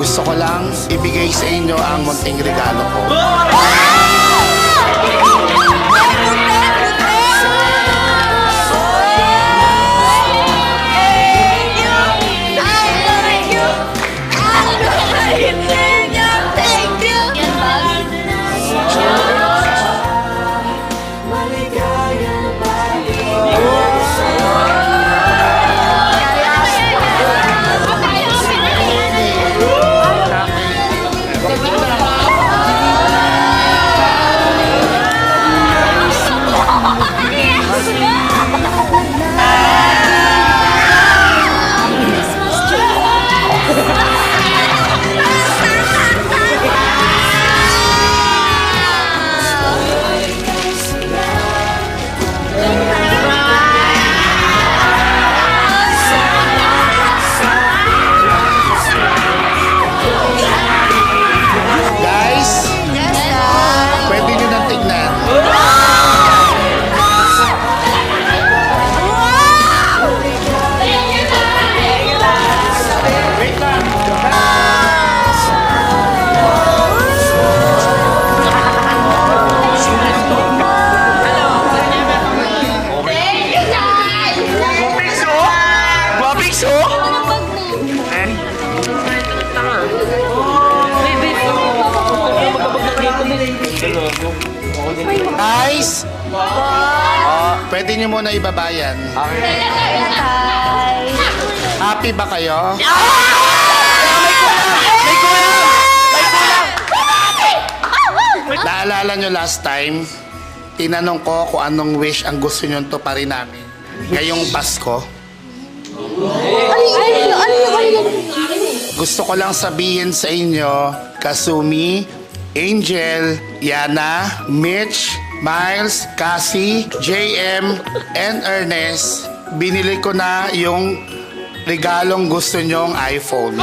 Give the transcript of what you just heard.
Gusto ko lang ibigay sa inyo ang munting regalo ko. Guys, pwede nyo muna ibabayan. Happy ba kayo? Naalala nyo last time, tinanong ko kung anong wish ang gusto nyo tuparin namin ngayong Pasko. Gusto ko lang sabihin sa inyo, Kasumi, Angel, Yana, Mitch, Miles, Cassie, JM, and Ernest, binili ko na yung regalong gusto nyong iPhone.